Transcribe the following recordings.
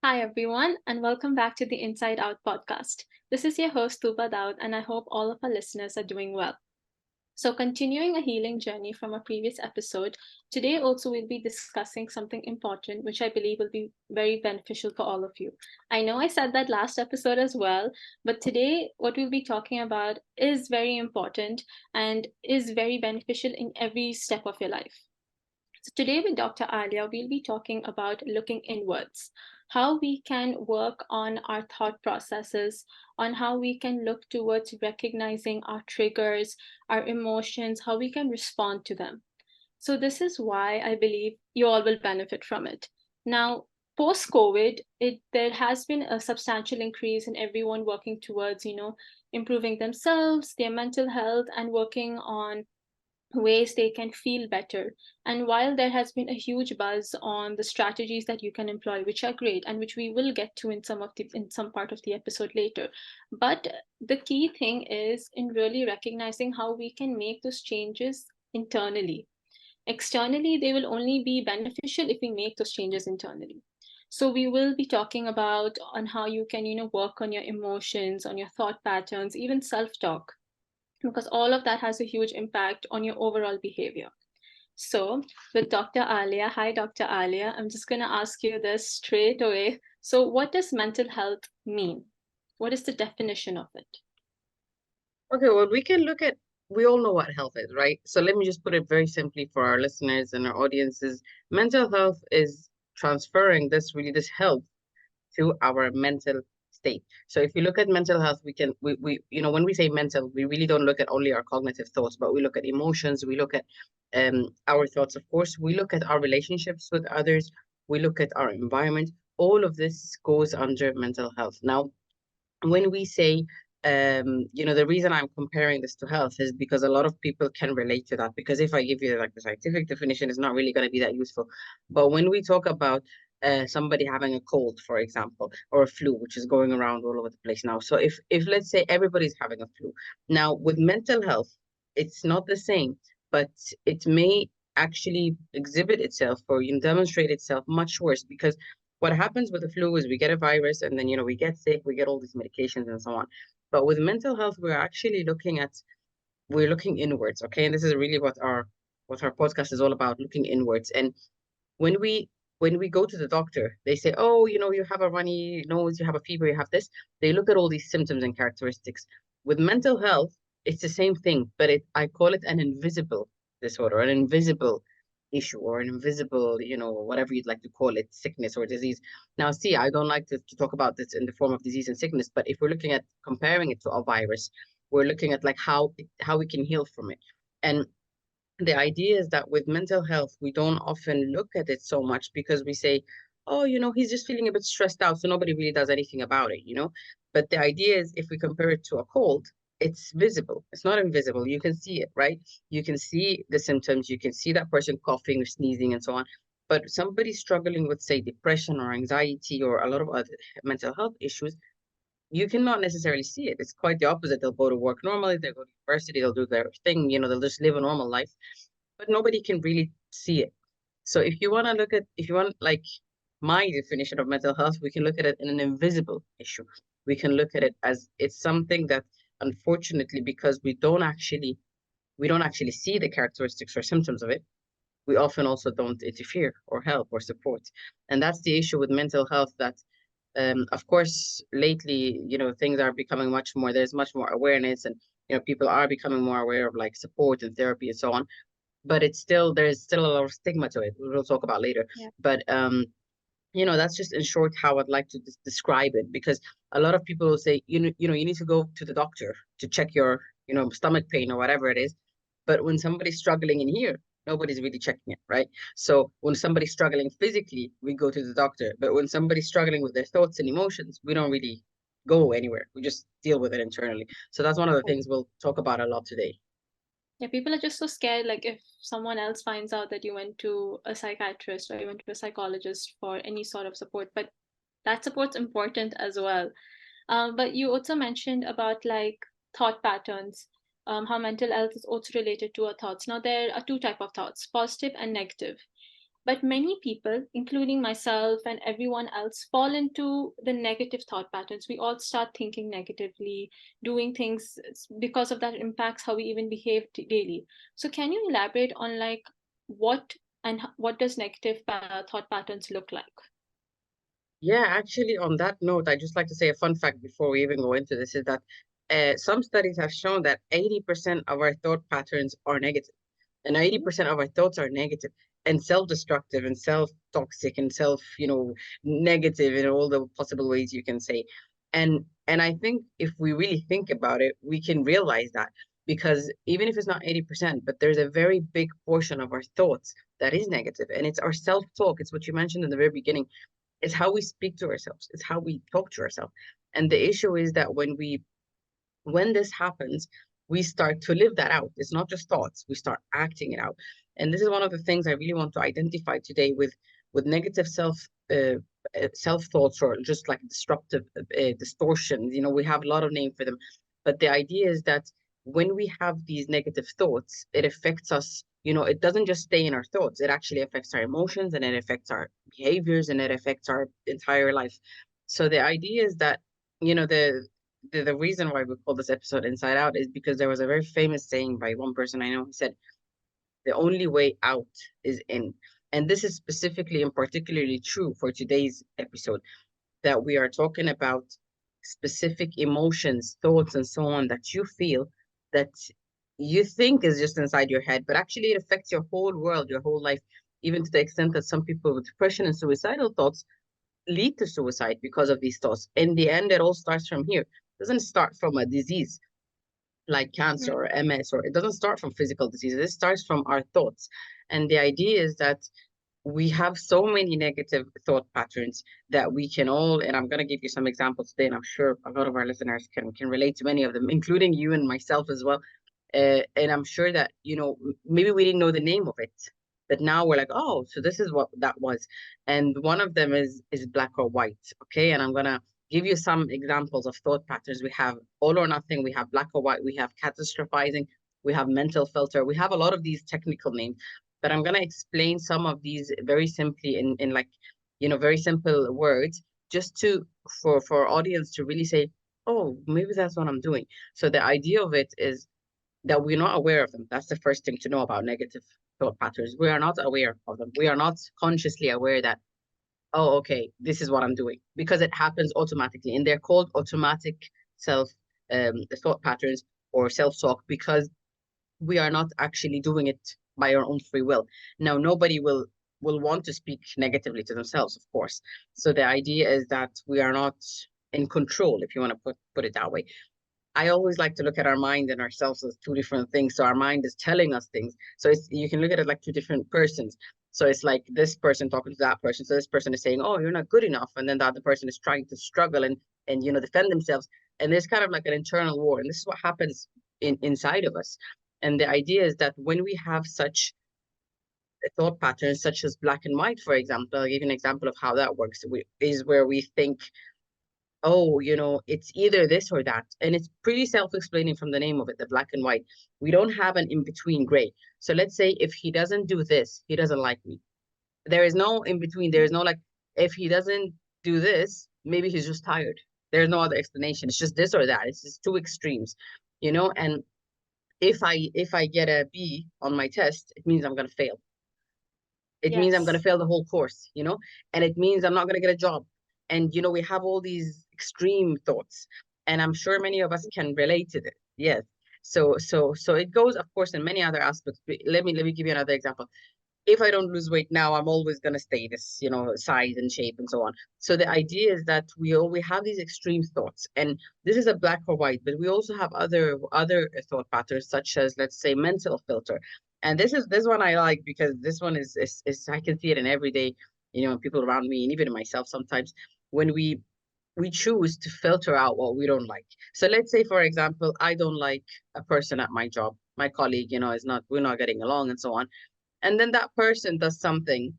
Hi, everyone, and welcome back to the Inside Out podcast. This is your host, Tuba Daud, and I hope all of our listeners are doing well. So, continuing a healing journey from a previous episode, today also we'll be discussing something important, which I believe will be very beneficial for all of you. I know I said that last episode as well, but today what we'll be talking about is very important and is very beneficial in every step of your life. So, today with Dr. Alia, we'll be talking about looking inwards, how we can work on our thought processes, on how we can look towards recognizing our triggers, our emotions, how we can respond to them. So, this is why I believe you all will benefit from it. Now, post COVID, there has been a substantial increase in everyone working towards, improving themselves, their mental health, and working on ways they can feel better. And while there has been a huge buzz on the strategies that you can employ, which are great and which we will get to in some part of the episode later, but the key thing is in really recognizing how we can make those changes internally. Externally, they will only be beneficial if we make those changes internally. So we will be talking about on how you can, work on your emotions, on your thought patterns, even self-talk, because all of that has a huge impact on your overall behavior. So, with Dr. Alia, hi Dr. Alia, I'm just going to ask you this straight away. So, what does mental health mean? What is the definition of it? Okay, well, we all know what health is, right? So let me just put it very simply for our listeners and our audiences. Mental health is transferring this health to our mental state. So if you look at mental health, when we say mental, we really don't look at only our cognitive thoughts, but we look at emotions, we look at our thoughts, of course, we look at our relationships with others, we look at our environment. All of this goes under mental health. Now, when we say the reason I'm comparing this to health is because a lot of people can relate to that, because if I give you like the scientific definition, it's not really going to be that useful. But when we talk about somebody having a cold, for example, or a flu, which is going around all over the place now. So if let's say everybody's having a flu now, with mental health, it's not the same, but it may actually exhibit itself or demonstrate itself much worse, because what happens with the flu is we get a virus, and then we get sick, we get all these medications and so on. But with mental health, we're looking inwards, okay? And this is really what our podcast is all about, looking inwards. And when we when we go to the doctor, they say, oh, you have a runny nose, you have a fever, you have this. They look at all these symptoms and characteristics. With mental health, it's the same thing, but I call it an invisible disorder, an invisible issue, or an invisible, whatever you'd like to call it, sickness or disease. Now, see, I don't like to talk about this in the form of disease and sickness, but if we're looking at comparing it to a virus, we're looking at like how we can heal from it. And the idea is that with mental health, we don't often look at it so much, because we say, oh, he's just feeling a bit stressed out, so nobody really does anything about it. But the idea is, if we compare it to a cold, it's visible. It's not invisible. You can see it, right? You can see the symptoms. You can see that person coughing or sneezing and so on. But somebody struggling with, say, depression or anxiety or a lot of other mental health issues, you cannot necessarily see it. It's quite the opposite. They'll go to work normally, they'll go to university, they'll do their thing, they'll just live a normal life, but nobody can really see it. So if you want like my definition of mental health, we can look at it in an invisible issue. We can look at it as it's something that, unfortunately, because we don't actually see the characteristics or symptoms of it, we often also don't interfere or help or support. And that's the issue with mental health, that of course, lately, things are becoming there's much more awareness, and, people are becoming more aware of like support and therapy and so on. But there's still a lot of stigma to it. We'll talk about later. Yeah. But, that's just in short how I'd like to describe it, because a lot of people will say, you need to go to the doctor to check your, stomach pain or whatever it is. But when somebody's struggling in here, nobody's really checking it, right? So when somebody's struggling physically, we go to the doctor. But when somebody's struggling with their thoughts and emotions, we don't really go anywhere. We just deal with it internally. So that's one of the things we'll talk about a lot today. Yeah, people are just so scared. Like, if someone else finds out that you went to a psychiatrist or you went to a psychologist for any sort of support, but that support's important as well. But you also mentioned about like thought patterns, how mental health is also related to our thoughts. Now, there are two type of thoughts, positive and negative. But many people, including myself and everyone else, fall into the negative thought patterns. We all start thinking negatively, doing things because of that impacts how we even behave daily. So can you elaborate on like what what does negative thought patterns look like? Yeah, actually, on that note, I'd just like to say a fun fact before we even go into this is that some studies have shown that 80% of our thought patterns are negative, and 80% of our thoughts are negative and self-destructive and self-toxic and negative in all the possible ways you can say. And I think if we really think about it, we can realize that because even if it's not 80%, but there's a very big portion of our thoughts that is negative, and it's our self-talk. It's what you mentioned in the very beginning. It's how we speak to ourselves. It's how we talk to ourselves. And the issue is that when this happens, we start to live that out. It's not just thoughts. We start acting it out. And this is one of the things I really want to identify today with negative self thoughts, or just like disruptive distortions. We have a lot of names for them, but the idea is that when we have these negative thoughts, it affects us. It doesn't just stay in our thoughts. It actually affects our emotions, and it affects our behaviors, and it affects our entire life. So the idea is that the reason why we call this episode Inside Out is because there was a very famous saying by one person I know. He said, the only way out is in. And this is specifically and particularly true for today's episode, that we are talking about specific emotions, thoughts, and so on that you feel, that you think is just inside your head, but actually it affects your whole world, your whole life, even to the extent that some people with depression and suicidal thoughts lead to suicide because of these thoughts. In the end, it all starts from here. It doesn't start from a disease like cancer or MS, or it doesn't start from physical diseases. It starts from our thoughts. And the idea is that we have so many negative thought patterns that we can all, and I'm going to give you some examples today, and I'm sure a lot of our listeners can relate to many of them, including you and myself as well. And I'm sure that, maybe we didn't know the name of it, but now we're like, oh, so this is what that was. And one of them is black or white. Okay. And I'm going to give you some examples of thought patterns. We have all or nothing, we have black or white, we have catastrophizing, we have mental filter, we have a lot of these technical names. But I'm going to explain some of these very simply in like, very simple words, just for our audience to really say, oh, maybe that's what I'm doing. So the idea of it is that we're not aware of them. That's the first thing to know about negative thought patterns. We are not aware of them. We are not consciously aware that, oh, okay, this is what I'm doing, because it happens automatically. And they're called automatic self thought patterns or self-talk, because we are not actually doing it by our own free will. Now, nobody will want to speak negatively to themselves, of course. So the idea is that we are not in control, if you want to put it that way. I always like to look at our mind and ourselves as two different things. So our mind is telling us things. So you can look at it like two different persons. So it's like this person talking to that person. So this person is saying, "Oh, you're not good enough," and then the other person is trying to struggle and defend themselves. And there's kind of like an internal war. And this is what happens inside of us. And the idea is that when we have such thought patterns, such as black and white, for example, I'll give you an example of how that works. Is where we think, oh, it's either this or that. And it's pretty self-explaining from the name of it, the black and white. We don't have an in-between gray. So let's say if he doesn't do this, he doesn't like me. There is no in between. There is no like, if he doesn't do this, maybe he's just tired. There's no other explanation. It's just this or that. It's just two extremes. And if I get a B on my test, it means I'm gonna fail. It means I'm going to Yes. fail the whole course, and it means I'm not going to get a job. And, we have all these extreme thoughts, and I'm sure many of us can relate to this. Yes. So it goes, of course, in many other aspects. Let me give you another example. If I don't lose weight now, I'm always going to stay this size and shape and so on. So the idea is that we have these extreme thoughts, and this is a black or white, but we also have other thought patterns, such as, let's say, mental filter. And this one I like, because this one is I can see it in everyday, people around me, and even in myself sometimes, when we choose to filter out what we don't like. So let's say, for example, I don't like a person at my job, my colleague, is not we're not getting along and so on, and then that person does something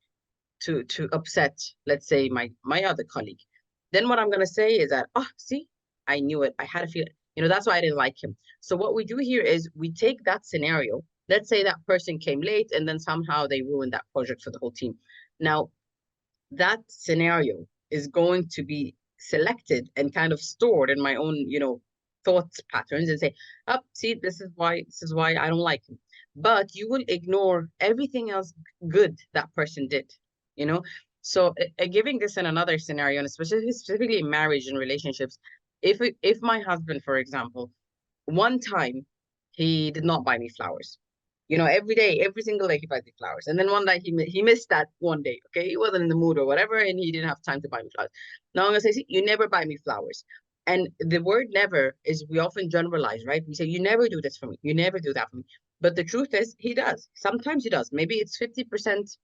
to upset, let's say, my other colleague. Then what I'm going to say is that, oh, see, I knew it, I had a feeling, that's why I didn't like him. So what we do here is we take that scenario. Let's say that person came late, and then somehow they ruined that project for the whole team. Now, that scenario is going to be selected and kind of stored in my own, thought patterns and say, oh, see, this is why I don't like him. But you will ignore everything else good that person did, you know? So giving this in another scenario, and specifically in marriage and relationships, if my husband, for example, one time he did not buy me flowers. Every day, every single day he buys me flowers. And then one day he missed that one day. Okay, he wasn't in the mood or whatever, and he didn't have time to buy me flowers. Now I'm gonna say, see, you never buy me flowers. And the word never is, we often generalize, right? We say, you never do this for me, you never do that for me. But the truth is, he does. Sometimes he does. Maybe it's 50%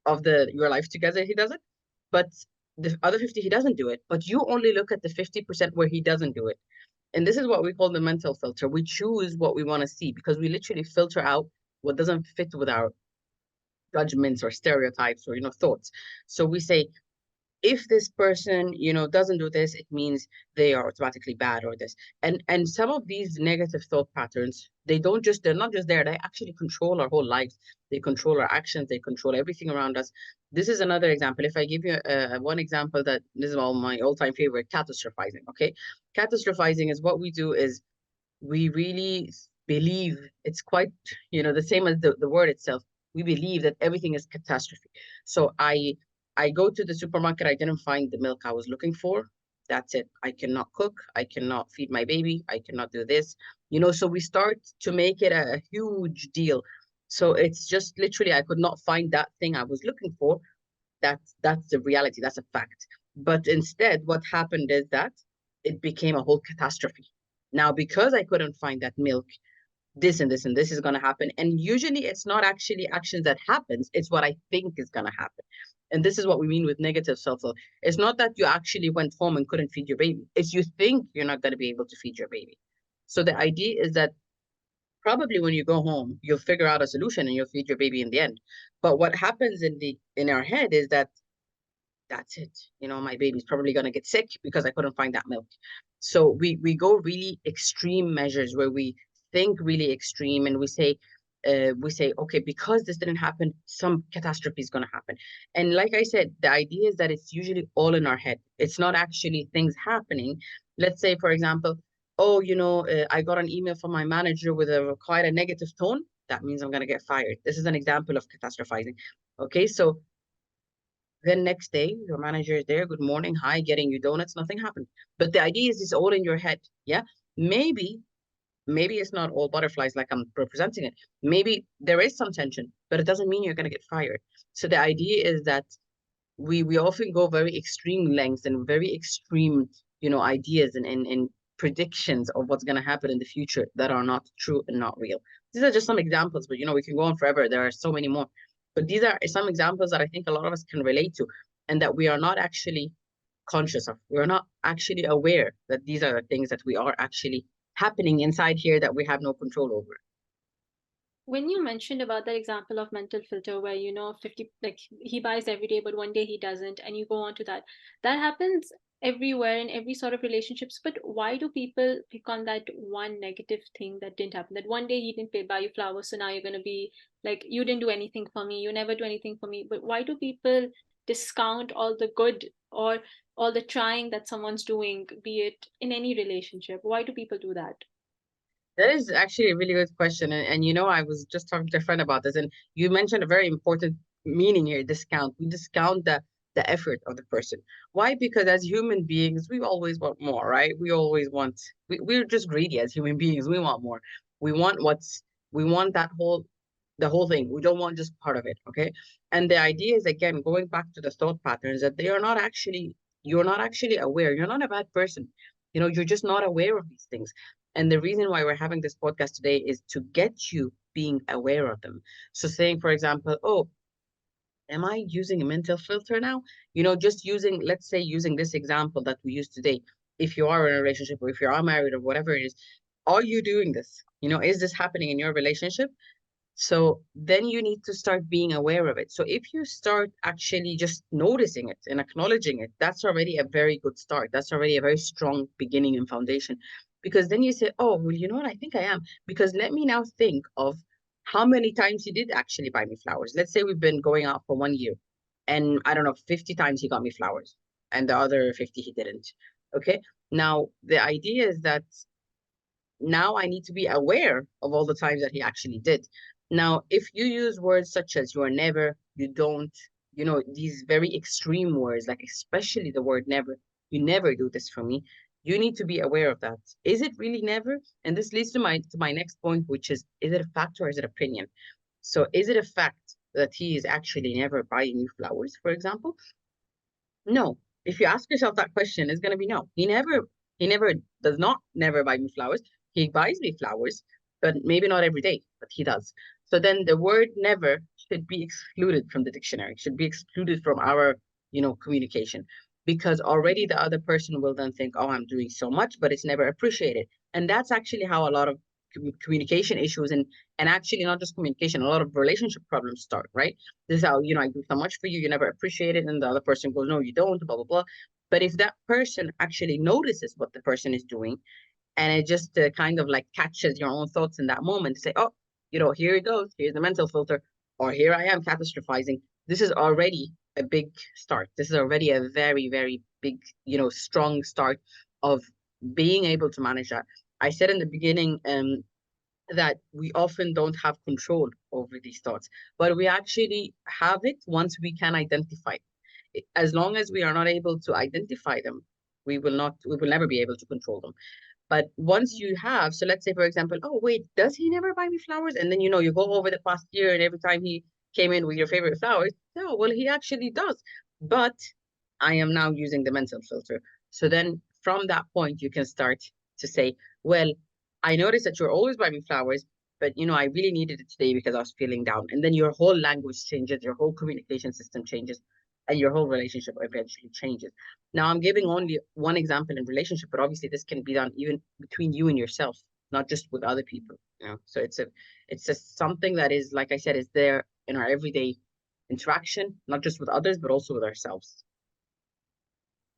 of your life together he does it, but the other 50 he doesn't do it. But you only look at the 50% where he doesn't do it. And this is what we call the mental filter. We choose what we want to see because we literally filter out what doesn't fit with our judgments or stereotypes or thoughts. So we say, if this person doesn't do this, it means they are automatically bad, or this. And some of these negative thought patterns, they're not just there, they actually control our whole lives. They control our actions, they control everything around us. This is another example. If I give you one example, that this is all my all-time favorite: catastrophizing. Okay, catastrophizing is what we do is we really believe it's quite, the same as the word itself. We believe that everything is catastrophe. So I go to the supermarket, I didn't find the milk I was looking for. That's it. I cannot cook, I cannot feed my baby, I cannot do this. So we start to make it a huge deal. So it's just literally, I could not find that thing I was looking for. That's the reality, that's a fact. But instead, what happened is that it became a whole catastrophe. Now, because I couldn't find that milk, this and this and this is going to happen. And usually it's not actually actions that happens, it's what I think is going to happen. And this is what we mean with negative self-love. It's not that you actually went home and couldn't feed your baby, it's you think you're not going to be able to feed your baby. So the idea is that probably when you go home, you'll figure out a solution and you'll feed your baby in the end. But what happens in our head is that that's it. My baby's probably gonna get sick because I couldn't find that milk. So we go really extreme measures where we think really extreme, and we say, okay, because this didn't happen, some catastrophe is gonna happen. And like I said, the idea is that it's usually all in our head. It's not actually things happening. Let's say, for example, oh, I got an email from my manager with quite a negative tone. That means I'm gonna get fired. This is an example of catastrophizing. Okay, so then next day, your manager is there. Good morning. Hi, getting you donuts. Nothing happened. But the idea is it's all in your head. Yeah. Maybe it's not all butterflies like I'm representing it. Maybe there is some tension, but it doesn't mean you're gonna get fired. So the idea is that we often go very extreme lengths and very extreme, ideas and predictions of what's gonna happen in the future that are not true and not real. These are just some examples, but we can go on forever. There are so many more. But these are some examples that I think a lot of us can relate to, and that we are not actually conscious of. We're not actually aware that these are the things that we are actually happening inside here that we have no control over. When you mentioned about that example of mental filter where 50, like he buys every day but one day he doesn't, and you go on to that happens everywhere in every sort of relationships. But why do people pick on that one negative thing that didn't happen, that one day he didn't buy you flowers, so now you're going to be like, you didn't do anything for me, you never do anything for me? But why do people discount all the good or all the trying that someone's doing, be it in any relationship? Why do people do that? That is actually a really good question. And I was just talking to a friend about this, and you mentioned a very important meaning here: discount. We discount the effort of the person. Why? Because as human beings, we always want more, right? We're just greedy as human beings. We want more. We want we want the whole thing. We don't want just part of it. Okay. And the idea is, again, going back to the thought patterns, that you're not actually aware. You're not a bad person. You're just not aware of these things. And the reason why we're having this podcast today is to get you being aware of them. So saying, for example, oh, am I using a mental filter now? Just let's say using this example that we used today. If you are in a relationship, or if you are married, or whatever it is, are you doing this? Is this happening in your relationship? So then you need to start being aware of it. So if you start actually just noticing it and acknowledging it, that's already a very good start. That's already a very strong beginning and foundation. Because then you say, oh, well, you know what? I think I am. Because let me now think of how many times you did actually buy me flowers. Let's say we've been going out for 1 year. and I don't know, 50 times he got me flowers, and the other 50 he didn't. Okay. Now, the idea is that now I need to be aware of all the times that he actually did. Now, if you use words such as you are never, you don't, these very extreme words, like especially the word never, you never do this for me, you need to be aware of that. Is it really never? And this leads to my next point, which is it a fact or is it opinion? So is it a fact that he is actually never buying you flowers, for example? No. If you ask yourself that question, it's gonna be no. He never does not never buy me flowers. He buys me flowers, but maybe not every day, but he does. So then the word never should be excluded from the dictionary, should be excluded from our, communication. Because already the other person will then think, oh, I'm doing so much, but it's never appreciated. And that's actually how a lot of communication issues and actually not just communication, a lot of relationship problems start, right? This is how, I do so much for you, you never appreciate it. And the other person goes, no, you don't, blah, blah, blah. But if that person actually notices what the person is doing and it just kind of like catches your own thoughts in that moment to say, oh, here it goes, here's the mental filter, or here I am catastrophizing. This is already a big start. This is already a very, very big, strong start of being able to manage that. I said in the beginning, that we often don't have control over these thoughts, but we actually have it once we can identify it. As long as we are not able to identify them, we will never be able to control them. But once you have, so let's say, for example, oh, wait, does he never buy me flowers? And then, you go over the past year and every time he came in with your favorite flowers, no, well, he actually does. But I am now using the mental filter. So then from that point, you can start to say, well, I noticed that you're always buying me flowers, but I really needed it today because I was feeling down. And then your whole language changes, your whole communication system changes, and your whole relationship eventually changes. Now, I'm giving only one example in relationship, but obviously this can be done even between you and yourself, not just with other people. So it's just something that is, like I said, is there in our everyday interaction, not just with others, but also with ourselves.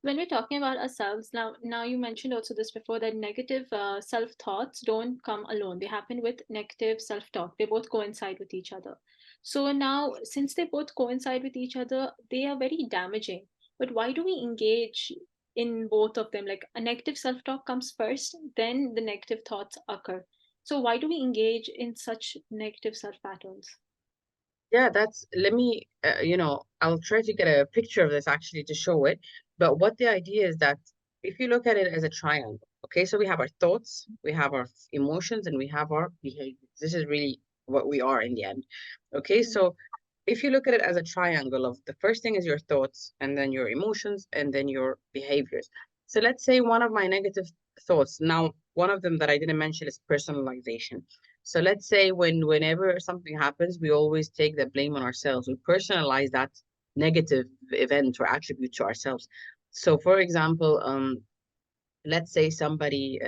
When we're talking about ourselves, now you mentioned also this before, that negative self thoughts don't come alone, they happen with negative self talk, they both coincide with each other. So now, since they both coincide with each other, they are very damaging. But why do we engage in both of them? Like, a negative self talk comes first, then the negative thoughts occur. So why do we engage in such negative self patterns? Yeah, let me, I'll try to get a picture of this actually to show it. But what the idea is that if you look at it as a triangle, okay, so we have our thoughts, we have our emotions, and we have our behaviors. This is really what we are in the end. Okay, Mm. so if you look at it as a triangle of the first thing is your thoughts, and then your emotions, and then your behaviors. So let's say one of my negative thoughts, now one of them that I didn't mention is personalization. So let's say whenever something happens, we always take the blame on ourselves. We personalize that negative event or attribute to ourselves. So for example, let's say somebody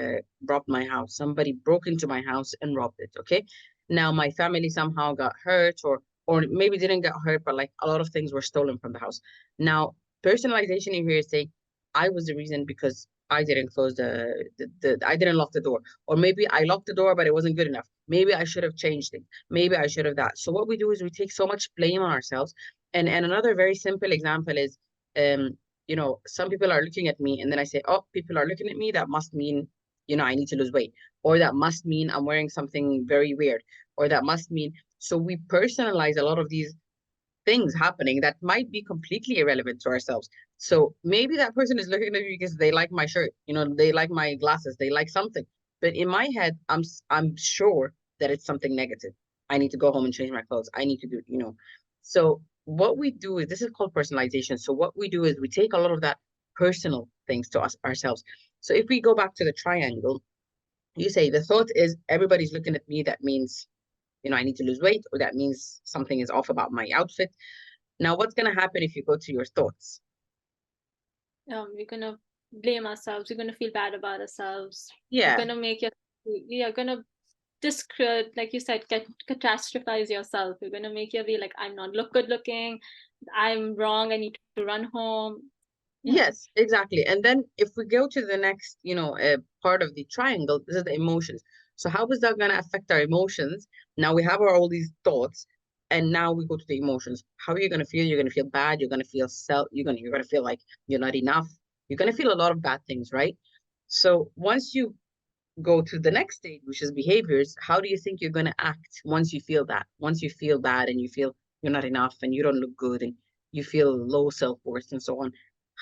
robbed my house. Somebody broke into my house and robbed it. Okay. Now my family somehow got hurt, or maybe didn't get hurt, but like a lot of things were stolen from the house. Now personalization in here is saying I was the reason because I didn't close the I didn't lock the door, or maybe I locked the door but it wasn't good enough. Maybe I should have changed it. Maybe I should have that. So what we do is we take so much blame on ourselves. And another very simple example is um some people are looking at me and then I say, oh, people are looking at me. That must mean, I need to lose weight, or that must mean I'm wearing something very weird, or that must mean. So we personalize a lot of these things happening that might be completely irrelevant to ourselves. So maybe that person is looking at me because they like my shirt, they like my glasses, they like something. But in my head, I'm sure that it's something negative. I need to go home and change my clothes. I need to do. So what we do is this is called personalization. So what we do is we take a lot of that personal things to us ourselves. So if we go back to the triangle, you say the thought is everybody's looking at me. That means I need to lose weight, or that means something is off about my outfit. Now, what's going to happen if you go to your thoughts? We're gonna blame ourselves, we're gonna feel bad about ourselves, you're Yeah. gonna make your you're gonna just like you said, catastrophize yourself. You're gonna make you be like, I'm not look good looking, I'm wrong, I need to run home. Yeah. Yes, exactly. And then if we go to the next, part of the triangle, this is the emotions. So how is that going to affect our emotions? Now we have all these thoughts. And now we go to the emotions. How are you going to feel? You're going to feel bad. You're going to feel you're going to feel like you're not enough. You're going to feel a lot of bad things, right? So once you go to the next stage, which is behaviors, how do you think you're going to act once you feel that? Once you feel bad and you feel you're not enough and you don't look good and you feel low self-worth and so on,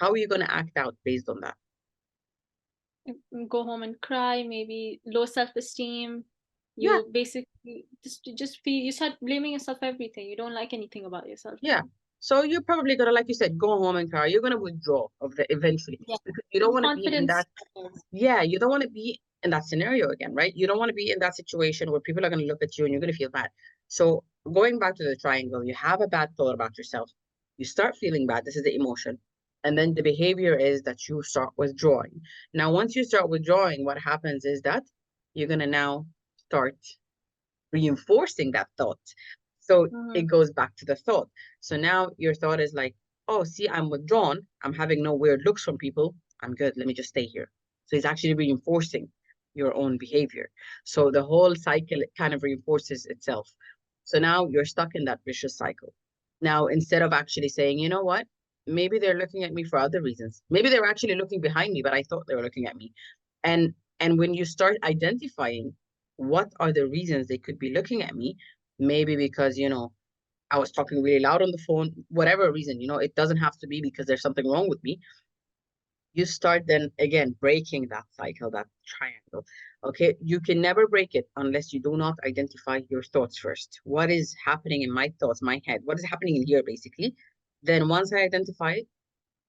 how are you going to act out based on that? Go home and cry, maybe low self-esteem. Yeah, You basically just feel, you start blaming yourself for everything. You don't like anything about yourself. yeah. So you're probably gonna, like you said, go home and cry. You're gonna withdraw of the eventually Yeah. because you don't want to be in Confidence. that. Yeah, you don't want to be in that scenario again, right? You don't want to be in that situation where people are going to look at you and you're going to feel bad. So going back to the triangle, you have a bad thought about yourself. You start feeling bad. This is the emotion. And then the behavior is that you start withdrawing. Now, once you start withdrawing, what happens is that you're going to now start reinforcing that thought. So it Mhm. goes back to the thought. So now your thought is like, oh, see, I'm withdrawn. I'm having no weird looks from people. I'm good. Let me just stay here. So it's actually reinforcing your own behavior. So the whole cycle kind of reinforces itself. So now you're stuck in that vicious cycle. Now, instead of actually saying, you know what? Maybe they're looking at me for other reasons. Maybe they're actually looking behind me, but I thought they were looking at me. And when you start identifying what are the reasons they could be looking at me, maybe because, I was talking really loud on the phone, whatever reason, it doesn't have to be because there's something wrong with me. You start then again breaking that cycle, that triangle. Okay, you can never break it unless you do not identify your thoughts first. What is happening in my thoughts, my head? What is happening in here, basically? Then once I identify it,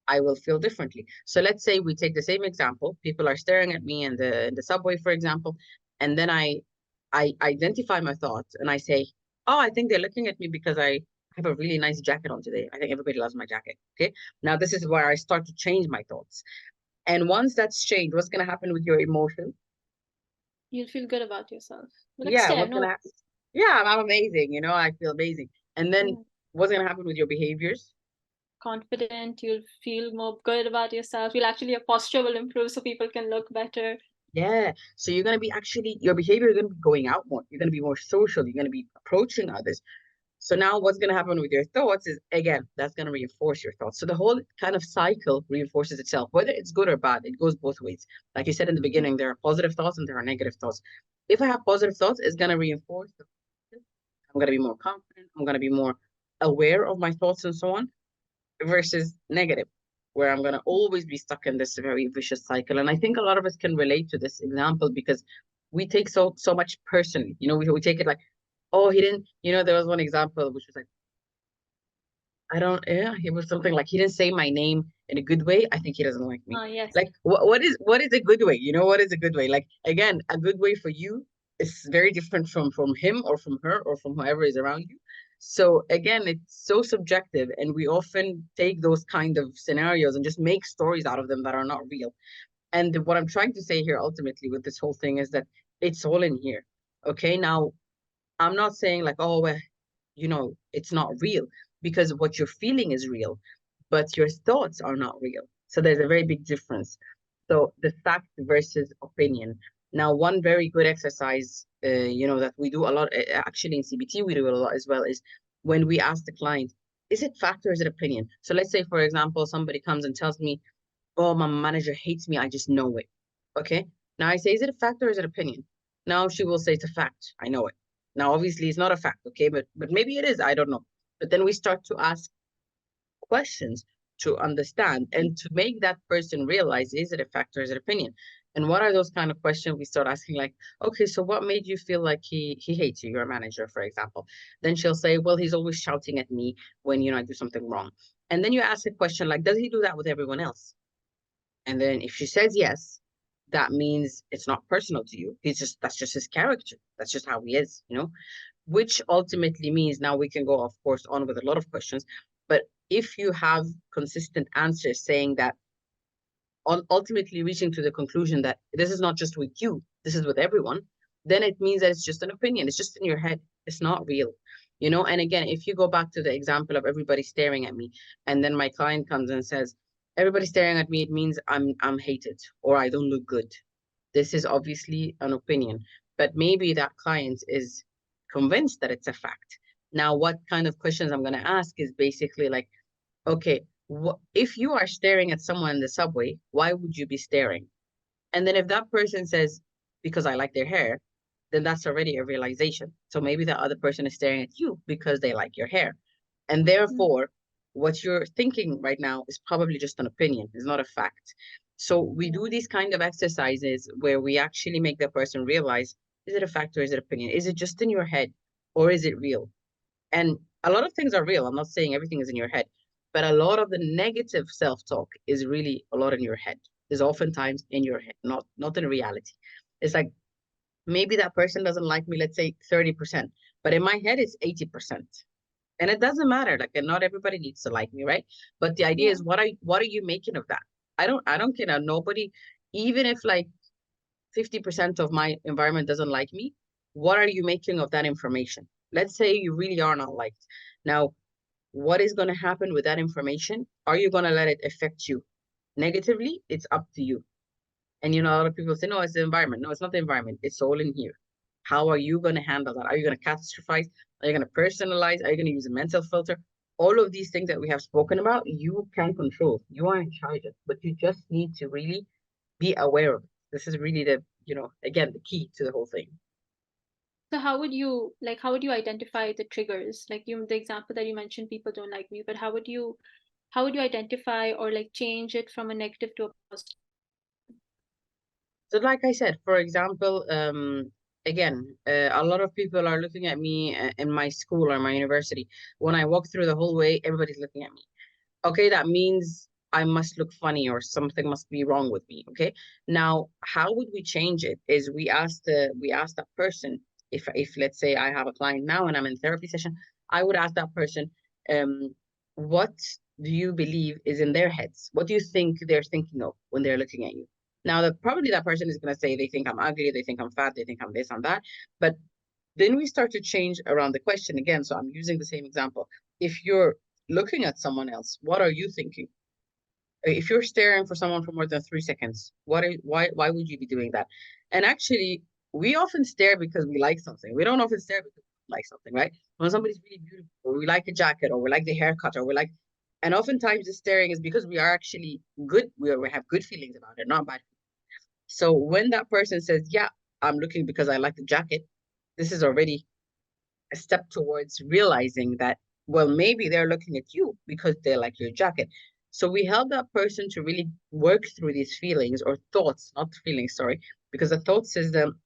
I will feel differently. So let's say we take the same example. People are staring at me in the subway, for example, and then I identify my thoughts and I say, "Oh, I think they're looking at me because I have a really nice jacket on today. I think everybody loves my jacket." Okay. Now this is where I start to change my thoughts. And once that's changed, what's gonna happen with your emotions? You'll feel good about yourself. You're like, Yeah, stare, what's no. gonna happen? Yeah, I'm amazing. I feel amazing. And then Yeah. what's gonna happen with your behaviors? Confident, you'll feel more good about yourself. You'll actually, your posture will improve so people can look better. Yeah. So you're gonna be actually your behavior is gonna be going out more. You're gonna be more social. You're gonna be approaching others. So now what's gonna happen with your thoughts is again, that's gonna reinforce your thoughts. So the whole kind of cycle reinforces itself, whether it's good or bad, it goes both ways. Like you said in the beginning, there are positive thoughts and there are negative thoughts. If I have positive thoughts, it's gonna reinforce the positive. I'm gonna be more confident, I'm gonna be more aware of my thoughts and so on versus negative, where I'm going to always be stuck in this very vicious cycle. And I think a lot of us can relate to this example because we take so much personally. We take it like, oh, he didn't. There was one example which was like, I don't. Yeah, he was something like he didn't say my name in a good way. I think he doesn't like me. Yes. Like, what is a good way? What is a good way? Like again, a good way for you is very different from him or from her or from whoever is around you. So again, it's so subjective, and we often take those kind of scenarios and just make stories out of them that are not real. And what I'm trying to say here ultimately with this whole thing is that it's all in here. Okay, now I'm not saying like, oh, well, it's not real because what you're feeling is real, but your thoughts are not real. So there's a very big difference. So the fact versus opinion. Now, one very good exercise, that we do a lot, actually in CBT, we do it a lot as well, is when we ask the client, is it fact or is it opinion? So let's say, for example, somebody comes and tells me, oh, my manager hates me. I just know it. Okay. Now I say, is it a fact or is it opinion? Now she will say it's a fact. I know it. Now, obviously, it's not a fact. Okay. But maybe it is. I don't know. But then we start to ask questions to understand and to make that person realize, is it a fact or is it opinion? And what are those kind of questions we start asking? Like, okay, so what made you feel like he hates you, your manager, for example? Then she'll say, well, he's always shouting at me when I do something wrong. And then you ask a question like, does he do that with everyone else? And then if she says yes, that means it's not personal to you. That's just his character. That's just how he is. Which ultimately means now we can go, of course, on with a lot of questions. But if you have consistent answers saying that, ultimately reaching to the conclusion that this is not just with you, this is with everyone, then it means that it's just an opinion. It's just in your head. It's not real. And again, if you go back to the example of everybody staring at me, and then my client comes and says, everybody staring at me, it means I'm hated or I don't look good. This is obviously an opinion, but maybe that client is convinced that it's a fact. Now, what kind of questions I'm going to ask is basically like, okay, if you are staring at someone in the subway, why would you be staring? And then if that person says, because I like their hair, then that's already a realization. So maybe the other person is staring at you because they like your hair. And therefore, what you're thinking right now is probably just an opinion, it's not a fact. So we do these kind of exercises where we actually make the person realize, is it a fact or is it opinion? Is it just in your head or is it real? And a lot of things are real. I'm not saying everything is in your head, but a lot of the negative self-talk is really a lot in your head. Is oftentimes in your head, not in reality. It's like maybe that person doesn't like me, let's say 30%, but in my head it's 80%. And it doesn't matter. Like, and not everybody needs to like me, right? But the idea Yeah. is what are you making of that? I don't care. Nobody, even if like 50% of my environment doesn't like me, what are you making of that information? Let's say you really are not liked. Now, what is going to happen with that information? Are you going to let it affect you negatively? It's up to you. And a lot of people say, no, it's the environment. No, it's not the environment. It's all in here. How are you going to handle that? Are you going to catastrophize? Are you going to personalize? Are you going to use a mental filter? All of these things that we have spoken about, you can control. You are in charge of, but you just need to really be aware of it. This is really again, the key to the whole thing. So how would you identify the triggers? Like the example that you mentioned, people don't like me, but how would you identify or like change it from a negative to a positive? So, like I said, for example, again, a lot of people are looking at me in my school or my university. When I walk through the hallway, everybody's looking at me. Okay, that means I must look funny or something must be wrong with me. Okay. Now, how would we change it? Is we ask that person, if let's say I have a client now and I'm in therapy session, I would ask that person, um, what do you believe is in their heads? What do you think they're thinking of when they're looking at you? Now, probably that person is gonna say they think I'm ugly, they think I'm fat, they think I'm this, I'm that. But then we start to change around the question again. So I'm using the same example. If you're looking at someone else, what are you thinking? If you're staring for someone for more than 3 seconds, why would you be doing that? And actually, we often stare because we like something. We don't often stare because we like something, right? When somebody's really beautiful, or we like a jacket, or we like the haircut, or we like, and oftentimes the staring is because we are actually good. We have good feelings about it, not bad. So when that person says, "Yeah, I'm looking because I like the jacket," this is already a step towards realizing that, well, maybe they're looking at you because they like your jacket. So we help that person to really work through these feelings or thoughts, not feelings, sorry, because the thought system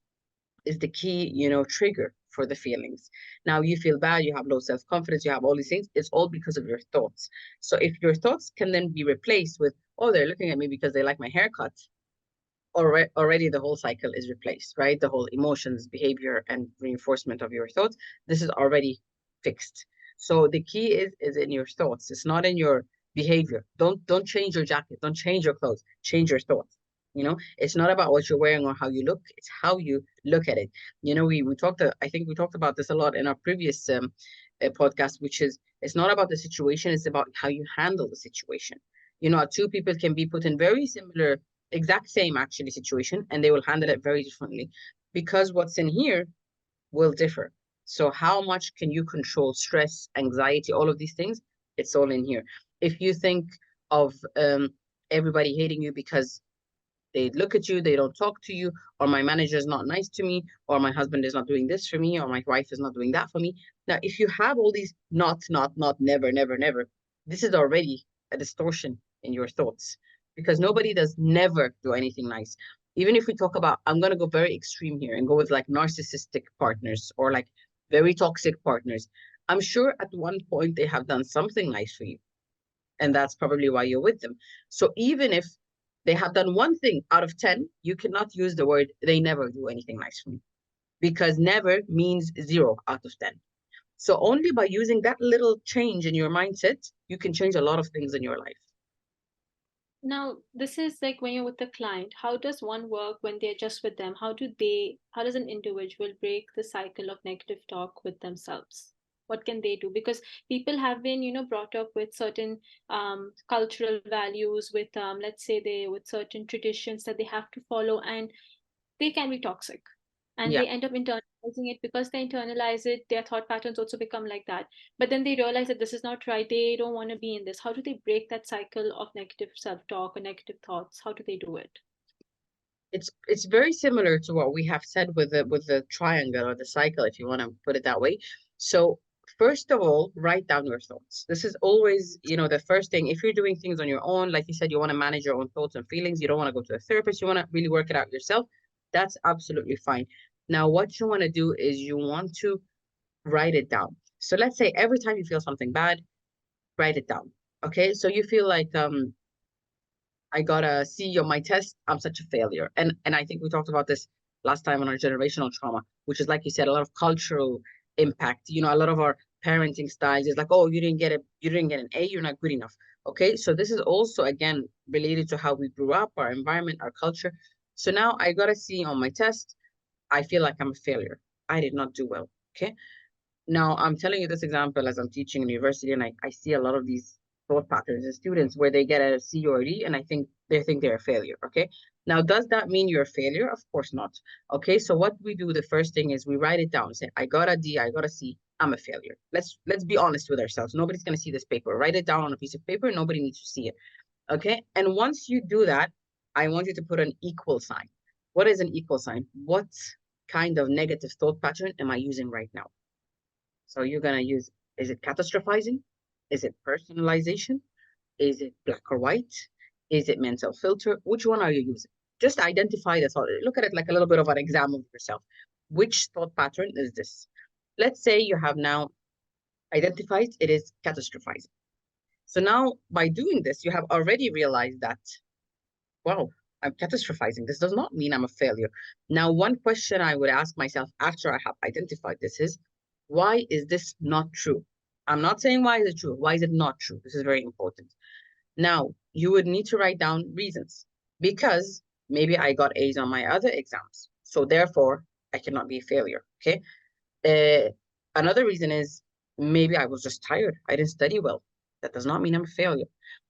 is the key, trigger for the feelings. Now you feel bad, you have low self-confidence, you have all these things. It's all because of your thoughts. So if your thoughts can then be replaced with, oh, they're looking at me because they like my haircut, already the whole cycle is replaced, right? The whole emotions, behavior, and reinforcement of your thoughts. This is already fixed. So the key is in your thoughts. It's not in your behavior. Don't change your jacket. Don't change your clothes. Change your thoughts. It's not about what you're wearing or how you look. It's how you look at it. We talked. I think we talked about this a lot in our previous podcast, which is it's not about the situation. It's about how you handle the situation. Two people can be put in very similar exact same actually situation and they will handle it very differently because what's in here will differ. So how much can you control stress, anxiety, all of these things? It's all in here. If you think of everybody hating you because they look at you, they don't talk to you, or my manager is not nice to me, or my husband is not doing this for me, or my wife is not doing that for me. Now, if you have all these not, never, never, never, this is already a distortion in your thoughts because nobody does never do anything nice. Even if we talk about, I'm going to go very extreme here and go with like narcissistic partners or like very toxic partners. I'm sure at one point they have done something nice for you and that's probably why you're with them. So even if they have done one thing out of 10, you cannot use the word they never do anything nice for me because never means 0 out of 10. So only by using that little change in your mindset, you can change a lot of things in your life. Now, this is like when you're with the client, how does one work when they're just with them? How does an individual break the cycle of negative talk with themselves? What can they do? Because people have been, brought up with certain cultural values, with let's say with certain traditions that they have to follow, and they can be toxic. and Yeah. they end up internalizing it. Because they internalize it, their thought patterns also become like that. But then they realize that this is not right, they don't want to be in this. How do they break that cycle of negative self-talk or negative thoughts? How do they do it? It's very similar to what we have said with the triangle or the cycle, if you want to put it that way. So first of all, write down your thoughts. This is always, the first thing. If you're doing things on your own, like you said, you want to manage your own thoughts and feelings, you don't want to go to a therapist, you want to really work it out yourself, that's absolutely fine. Now, what you want to do is you want to write it down. So let's say every time you feel something bad, write it down. Okay, so you feel like I got a C on my test, I'm such a failure. And I think we talked about this last time on our generational trauma, which is, like you said, a lot of cultural impact. A lot of our parenting styles is like, oh, you didn't get an A, you're not good enough. Okay, so this is also again related to how we grew up, our environment, our culture. So now I got a C on my test. I feel like I'm a failure. I did not do well. Okay. Now, I'm telling you this example as I'm teaching in university, and I see a lot of these thought patterns in students where they get a C or a D, and they think they're a failure. Okay. Now, does that mean you're a failure? Of course not. Okay. So what we do, the first thing is we write it down. Say, I got a D, I got a C, I'm a failure. Let's be honest with ourselves. Nobody's gonna see this paper. Write it down on a piece of paper. Nobody needs to see it. Okay. And once you do that, I want you to put an equal sign. What is an equal sign? What kind of negative thought pattern am I using right now? So you're going to use, is it catastrophizing? Is it personalization? Is it black or white? Is it mental filter? Which one are you using? Just identify the thought. Look at it like a little bit of an exam of yourself. Which thought pattern is this? Let's say you have now identified it is catastrophizing. So now by doing this, you have already realized that, wow, I'm catastrophizing. This does not mean I'm a failure. Now, one question I would ask myself after I have identified this is, why is this not true? I'm not saying why is it true. Why is it not true? This is very important. Now, you would need to write down reasons because maybe I got A's on my other exams. So therefore, I cannot be a failure. Okay. Uh, Another reason is maybe I was just tired. I didn't study well. That does not mean I'm a failure.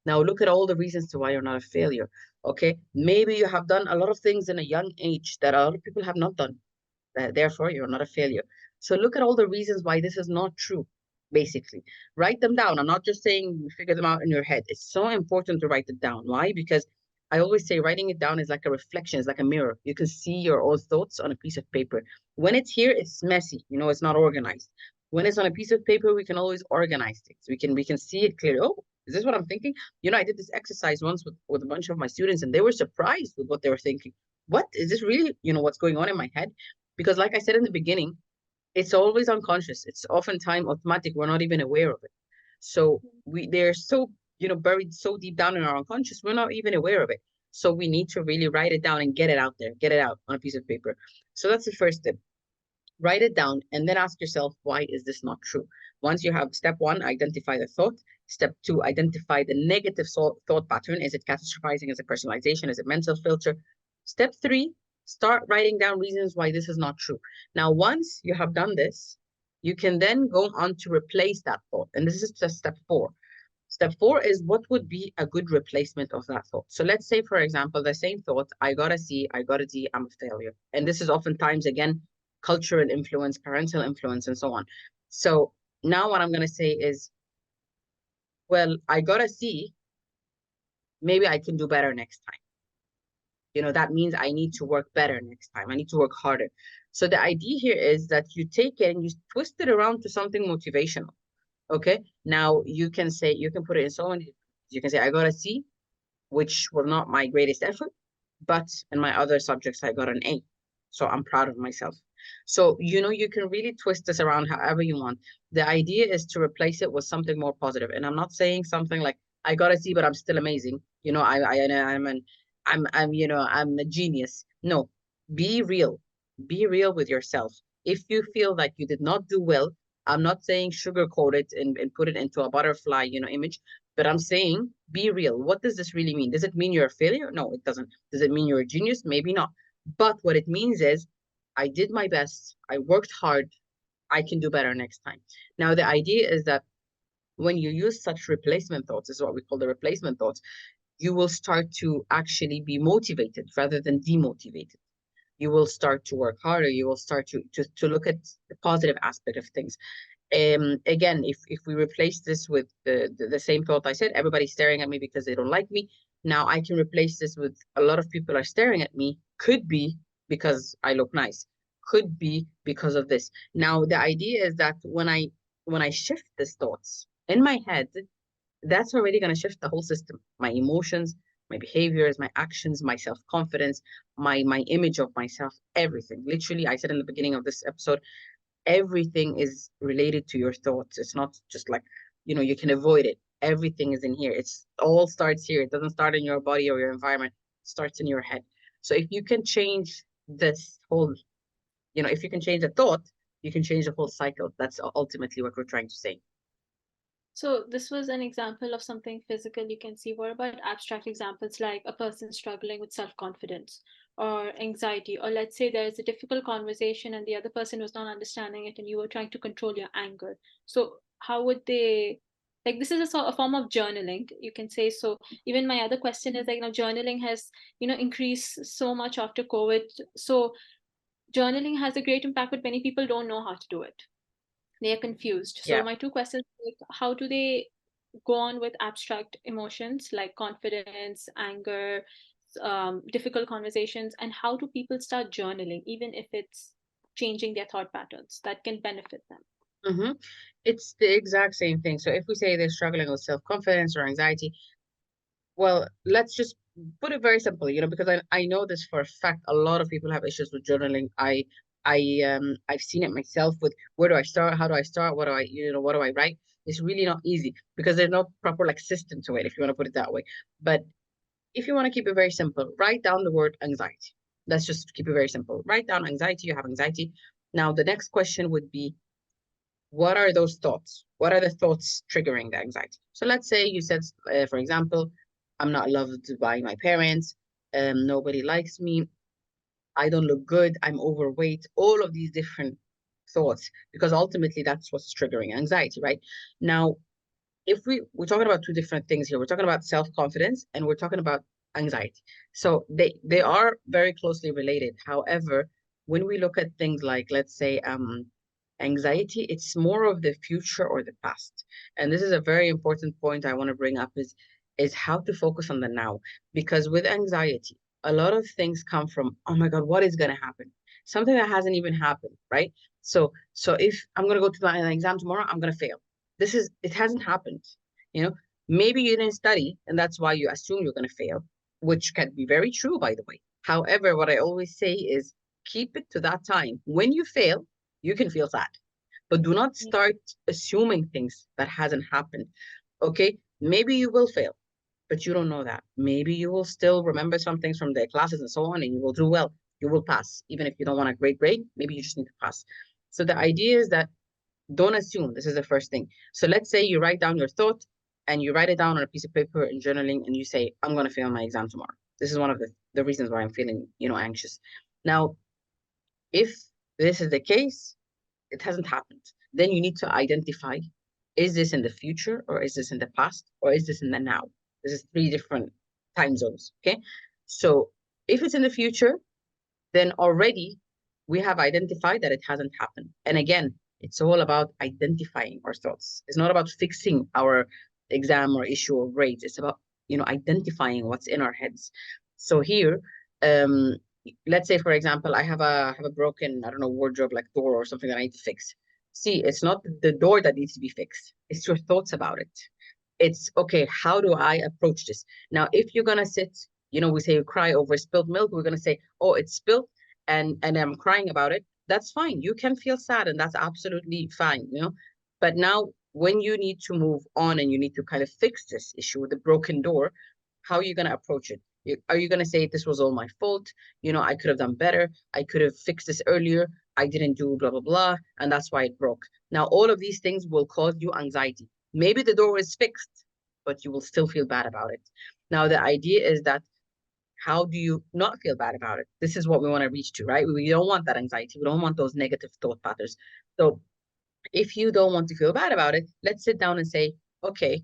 Now look at all the reasons to why you're not a failure. Okay, maybe you have done a lot of things in a young age that a lot of people have not done. Therefore, you're not a failure. So look at all the reasons why this is not true. Basically, write them down. I'm not just saying figure them out in your head. It's so important to write it down. Why? Because I always say writing it down is like a reflection, it's like a mirror. You can see your own thoughts on a piece of paper. When it's here, it's messy, it's not organized. When it's on a piece of paper, we can always organize things. We can see it clearly. Oh, is this what I'm thinking? I did this exercise once with a bunch of my students, and they were surprised with what they were thinking. What is this really, what's going on in my head? Because like I said in the beginning, it's always unconscious. It's oftentimes automatic. We're not even aware of it. So they're so, buried so deep down in our unconscious, we're not even aware of it. So we need to really write it down and get it out there, get it out on a piece of paper. So that's the first step. Write it down and then ask yourself, why is this not true? Once you have step one, identify the thought. Step two, identify the negative thought pattern. Is it catastrophizing? Is it personalization? Is it mental filter? Step three, start writing down reasons why this is not true. Now, once you have done this, you can then go on to replace that thought. And this is just step four. Step four is what would be a good replacement of that thought. So let's say, for example, the same thought, I got a C, I got a D, I'm a failure. And this is oftentimes, again, cultural influence, parental influence, and so on. So now what I'm going to say is, well, I got a C, maybe I can do better next time. That means I need to work better next time. I need to work harder. So the idea here is that you take it and you twist it around to something motivational. Okay. Now you can put it in so many, you can say, I got a C, which was not my greatest effort, but in my other subjects, I got an A. So I'm proud of myself. So, you can really twist this around however you want. The idea is to replace it with something more positive. And I'm not saying something like, I got a C, but I'm still amazing. I'm a genius. No, be real. Be real with yourself. If you feel like you did not do well, I'm not saying sugarcoat it and put it into a butterfly, image, but I'm saying be real. What does this really mean? Does it mean you're a failure? No, it doesn't. Does it mean you're a genius? Maybe not. But what it means is I did my best. I worked hard. I can do better next time. Now, the idea is that when you use such replacement thoughts, this is what we call the replacement thoughts, you will start to actually be motivated rather than demotivated. you will start to work harder. You will start to look at the positive aspect of things. Again, if we replace this with the same thought I said, everybody's staring at me because they don't like me. Now I can replace this with a lot of people are staring at me. Could be because I look nice. Could be because of this. Now the idea is that when I shift these thoughts in my head, that's already going to shift the whole system. My emotions, my behaviors, my actions, my self-confidence, my image of myself, everything. Literally, I said in the beginning of this episode, everything is related to your thoughts. It's not just like, you can avoid it. Everything is in here. It's all starts here. It doesn't start in your body or your environment. It starts in your head. So if you can change this whole, if you can change the thought, you can change the whole cycle. That's ultimately what we're trying to say. So this was an example of something physical you can see. What about abstract examples like a person struggling with self-confidence or anxiety? Or let's say there's a difficult conversation and the other person was not understanding it and you were trying to control your anger. So how would they, like, this is a sort of form of journaling, you can say. So even my other question is like, journaling has, increased so much after COVID. So journaling has a great impact, but many people don't know how to do it. They are confused. So Yeah. my two questions, like, how do they go on with abstract emotions like confidence, anger, difficult conversations, and how do people start journaling, even if it's changing their thought patterns that can benefit them? Mm-hmm. It's the exact same thing. So if we say they're struggling with self-confidence or anxiety, well, let's just put it very simply, because I know this for a fact. A lot of people have issues with journaling. I've seen it myself with where do I start? How do I start? What do I write? It's really not easy because there's no proper like system to it, if you want to put it that way. But if you want to keep it very simple, write down the word anxiety. Let's just keep it very simple. Write down anxiety, you have anxiety. Now the next question would be, what are those thoughts? What are the thoughts triggering the anxiety? So let's say you said, for example, I'm not loved by my parents, nobody likes me, I don't look good, I'm overweight, all of these different thoughts, because ultimately that's what's triggering anxiety, right? Now, if we're talking about two different things here. We're talking about self-confidence and we're talking about anxiety. So they are very closely related. However, when we look at things like, let's say, anxiety, it's more of the future or the past. And this is a very important point I want to bring up is how to focus on the now. Because with anxiety, a lot of things come from, oh my God, what is going to happen? Something that hasn't even happened, right? So if I'm going to go to my exam tomorrow, I'm going to fail. It hasn't happened. You know, maybe you didn't study and that's why you assume you're going to fail, which can be very true, by the way. However, what I always say is keep it to that time. When you fail, you can feel sad, but do not start assuming things that hasn't happened. Okay, maybe you will fail, but you don't know that. Maybe you will still remember some things from the classes and so on, and you will do well. You will pass, even if you don't want a great grade. Maybe you just need to pass. So the idea is that don't assume. This is the first thing. So let's say you write down your thought and you write it down on a piece of paper in journaling and you say, I'm going to fail my exam tomorrow. This is one of the reasons why I'm feeling, anxious. Now, if this is the case, it hasn't happened. Then you need to identify, is this in the future or is this in the past or is this in the now? This is three different time zones. Okay. So if it's in the future, then already we have identified that it hasn't happened. And again, it's all about identifying our thoughts. It's not about fixing our exam or issue or grades. It's about, identifying what's in our heads. So here, um, let's say, for example, I have a broken, I don't know, wardrobe like door or something that I need to fix. See, it's not the door that needs to be fixed. It's your thoughts about it. It's okay, how do I approach this? Now, if you're gonna sit, we say you cry over spilled milk, we're gonna say, oh, it's spilled and I'm crying about it. That's fine. You can feel sad and that's absolutely fine. But now when you need to move on and you need to kind of fix this issue with the broken door, how are you gonna approach it? Are you gonna say this was all my fault? I could have done better. I could have fixed this earlier. I didn't do blah blah blah, and that's why it broke. Now all of these things will cause you anxiety. Maybe the door is fixed, but you will still feel bad about it. Now, the idea is that how do you not feel bad about it? This is what we want to reach to, right? We don't want that anxiety. We don't want those negative thought patterns. So if you don't want to feel bad about it, let's sit down and say, okay,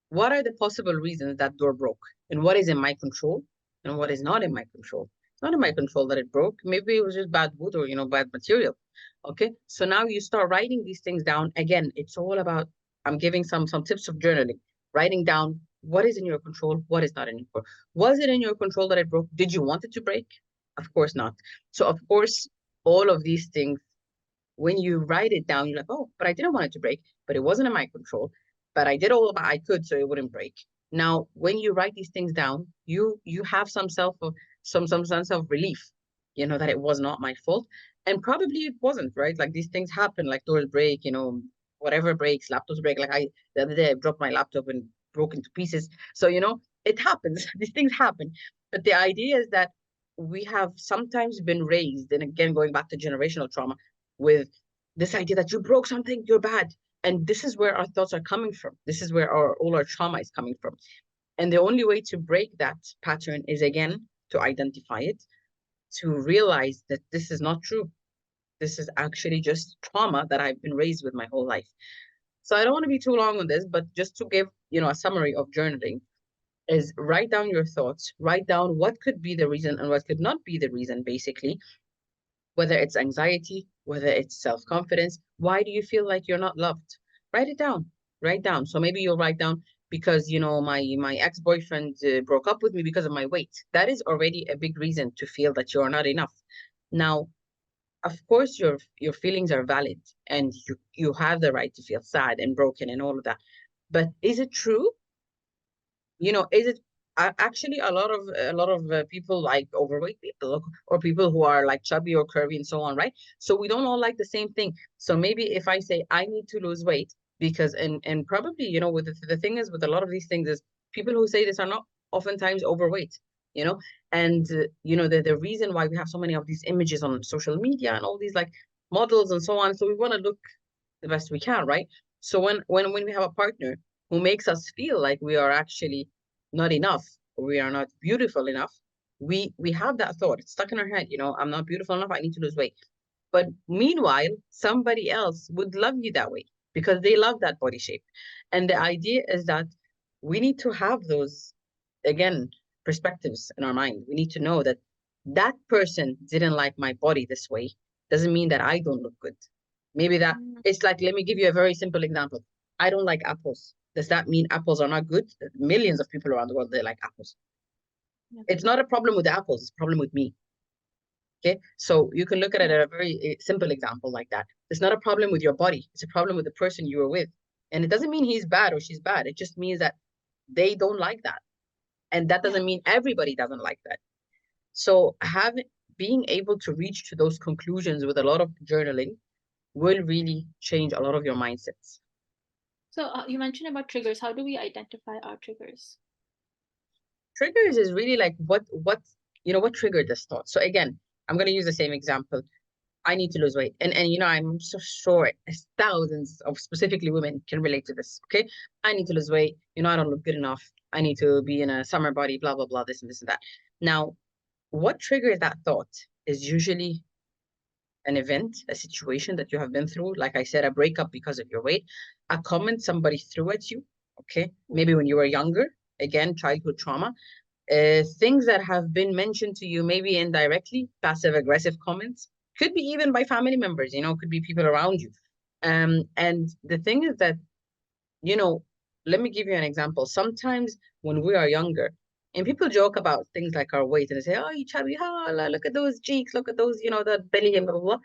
what are the possible reasons that door broke? And what is in my control and what is not in my control? Not in my control that it broke. Maybe it was just bad wood or, bad material. Okay. So now you start writing these things down. Again, it's all about, I'm giving some tips of journaling, writing down what is in your control, what is not in your control. Was it in your control that it broke? Did you want it to break? Of course not. So of course, all of these things, when you write it down, you're like, oh, but I didn't want it to break, but it wasn't in my control. But I did all that I could so it wouldn't break. Now, when you write these things down, you have some sense of relief, that it was not my fault. And probably it wasn't, right? Like these things happen, like doors break, whatever breaks, laptops break. Like the other day I dropped my laptop and broke into pieces. So, it happens. These things happen. But the idea is that we have sometimes been raised, and again, going back to generational trauma, with this idea that you broke something, you're bad. And this is where our thoughts are coming from. This is where all our trauma is coming from. And the only way to break that pattern is, again, to identify it, to realize that this is not true. This is actually just trauma that I've been raised with my whole life. So I don't want to be too long on this, but just to give, a summary of journaling is write down your thoughts, write down what could be the reason and what could not be the reason, basically, whether it's anxiety, whether it's self-confidence. Why do you feel like you're not loved? Write it down. Write down. So maybe you'll write down because my ex-boyfriend broke up with me because of my weight. That is already a big reason to feel that you're not enough. Now, of course, your feelings are valid and you have the right to feel sad and broken and all of that. But is it true? Is it actually a lot of people like overweight people or people who are like chubby or curvy and so on, right? So we don't all like the same thing. So maybe if I say I need to lose weight because and probably with the thing is with a lot of these things is people who say this are not oftentimes overweight, you know, and the reason why we have so many of these images on social media and all these like models and so on. So we want to look the best we can, right? So when we have a partner who makes us feel like we are actually not enough or we are not beautiful enough, we have that thought. It's stuck in our head, I'm not beautiful enough, I need to lose weight. But meanwhile, somebody else would love you that way because they love that body shape. And the idea is that we need to have those, again, perspectives in our mind. We need to know that that person didn't like my body this way. Doesn't mean that I don't look good. Maybe that it's like, let me give you a very simple example. I don't like apples. Does that mean apples are not good? Millions of people around the world, they like apples. Yeah. It's not a problem with the apples, it's a problem with me. Okay, so you can look at it at a very simple example like that. It's not a problem with your body, it's a problem with the person you were with. And it doesn't mean he's bad or she's bad. It just means that they don't like that. And that doesn't mean everybody doesn't like that. So being able to reach to those conclusions with a lot of journaling will really change a lot of your mindsets. So you mentioned about triggers. How do we identify our triggers? Triggers is really like what triggered this thought. So again, I'm going to use the same example. I need to lose weight. And I'm so sure thousands of specifically women can relate to this. Okay. I need to lose weight. I don't look good enough. I need to be in a summer body, blah, blah, blah, this and this and that. Now, what triggers that thought is usually an event, a situation that you have been through. Like I said, a breakup because of your weight, a comment somebody threw at you. Okay. Maybe when you were younger, again, childhood trauma. Things that have been mentioned to you, maybe indirectly, passive aggressive comments, could be even by family members, could be people around you. And the thing is that, let me give you an example. Sometimes when we are younger, and people joke about things like our weight and they say, oh, you chubby, look at those cheeks, look at those, that belly and blah, blah, blah.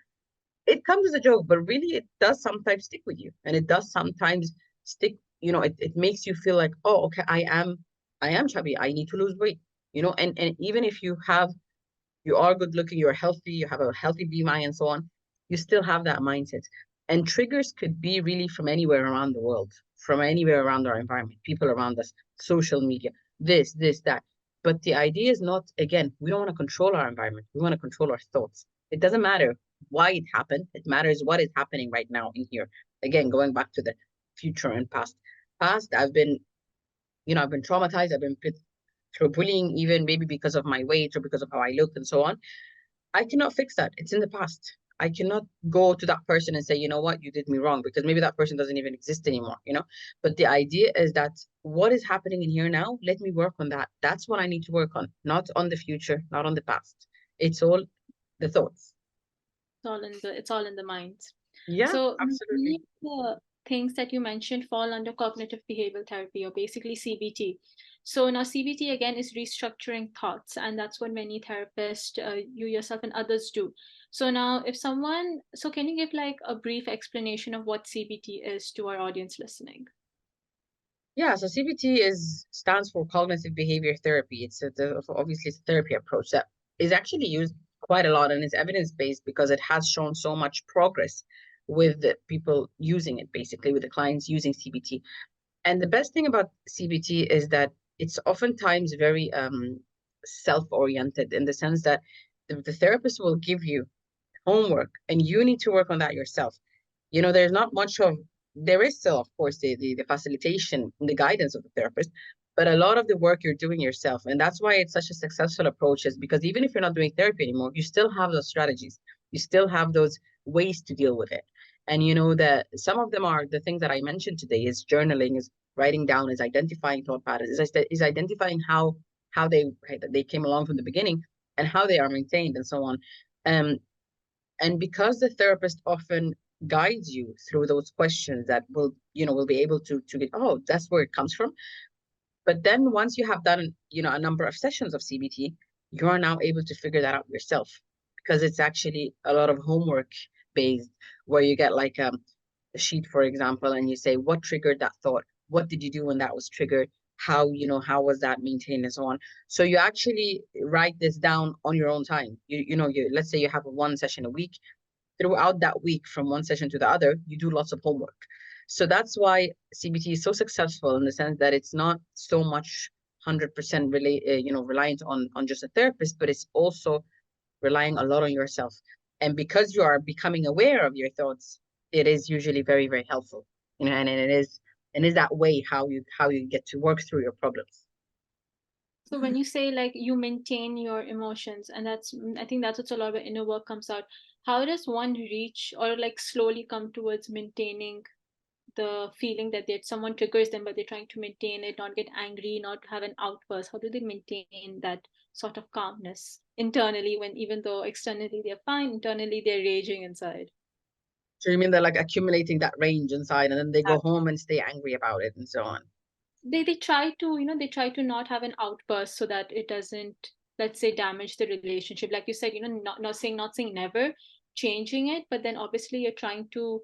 It comes as a joke, but really it does sometimes stick with you. And it does sometimes stick, it makes you feel like, oh, okay, I am chubby. I need to lose weight, and even if you are good looking, you're healthy, you have a healthy BMI and so on, you still have that mindset. And triggers could be really from anywhere around the world, from anywhere around our environment, people around us, social media, this, that. But the idea is not, again, we don't want to control our environment. We want to control our thoughts. It doesn't matter why it happened. It matters what is happening right now in here. Again, going back to the future and past. I've been traumatized. I've been put through bullying, even maybe because of my weight or because of how I look and so on. I cannot fix that. It's in the past. I cannot go to that person and say, you know what, you did me wrong, because maybe that person doesn't even exist anymore. But the idea is that what is happening in here now, let me work on that. That's what I need to work on, not on the future, not on the past. It's all the thoughts. It's all in the mind. Yeah, So many absolutely. of the things that you mentioned fall under cognitive behavioral therapy, or basically CBT. So now CBT again is restructuring thoughts, and that's what many therapists, you yourself and others do. So now, so can you give like a brief explanation of what CBT is to our audience listening? Yeah, so CBT stands for cognitive behavior therapy. Obviously it's a therapy approach that is actually used quite a lot and is evidence-based because it has shown so much progress with the people using it, basically with the clients using CBT. And the best thing about CBT is that it's oftentimes very self-oriented in the sense that the therapist will give you homework and you need to work on that yourself. There's not much of, there is still, of course, the facilitation and the guidance of the therapist, but a lot of the work you're doing yourself. And that's why it's such a successful approach, is because even if you're not doing therapy anymore, you still have those strategies, you still have those ways to deal with it. And that some of them are the things that I mentioned today: is journaling, is writing down, is identifying thought patterns, is identifying how they came along from the beginning and how they are maintained and so on. Um, and because the therapist often guides you through those questions that will be able to get, oh, that's where it comes from. But then once you have done, a number of sessions of CBT, you are now able to figure that out yourself, because it's actually a lot of homework based, where you get like a sheet, for example, and you say, what triggered that thought? What did you do when that was triggered? How was that maintained and so on? So you actually write this down on your own time. Let's say you have one session a week. Throughout that week, from one session to the other, you do lots of homework. So that's why CBT is so successful, in the sense that it's not so much 100% reliant on just a therapist, but it's also relying a lot on yourself. And because you are becoming aware of your thoughts, it is usually very, very helpful. And it is that way how you get to work through your problems. So when you say like you maintain your emotions, and I think that's what a lot of inner work comes out. How does one reach or like slowly come towards maintaining the feeling that someone triggers them, but they're trying to maintain it, not get angry, not have an outburst? How do they maintain that sort of calmness internally, when even though externally they're fine, internally they're raging inside? So you mean they're like accumulating that range inside, and then they go home and stay angry about it and so on? They try to, they try to not have an outburst so that it doesn't, let's say, damage the relationship, like you said, not saying never, changing it, but then obviously you're trying to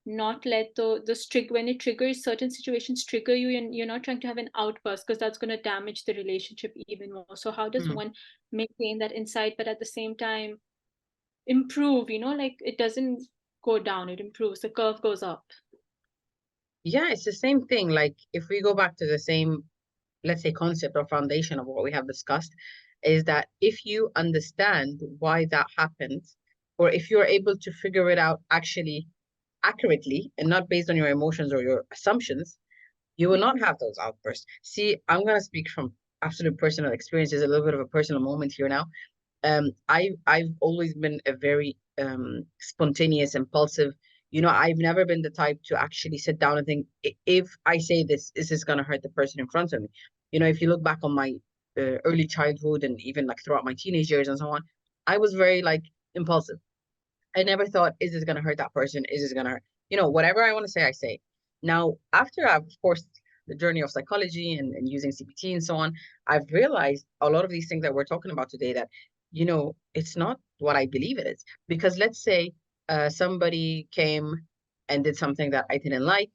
not let when it triggers, certain situations trigger you, and you're not trying to have an outburst because that's going to damage the relationship even more. So how does Mhm. one maintain that insight, but at the same time improve, like it doesn't go down, it improves, the curve goes up? Yeah, it's the same thing. Like if we go back to the same, let's say, concept or foundation of what we have discussed, is that if you understand why that happened, or if you're able to figure it out actually accurately and not based on your emotions or your assumptions, you will not have those outbursts. See, I'm gonna speak from absolute personal experience. There's a little bit of a personal moment here now. I've always been a very spontaneous, impulsive. I've never been the type to actually sit down and think, if I say this, is this gonna hurt the person in front of me? If you look back on my early childhood and even like throughout my teenage years and so on, I was very like impulsive. I never thought, is this gonna hurt that person? Is this gonna hurt? Whatever I want to say, I say. Now, after I've, of course, the journey of psychology and using CBT and so on, I've realized a lot of these things that we're talking about today, that, it's not what I believe it is. Because let's say somebody came and did something that I didn't like.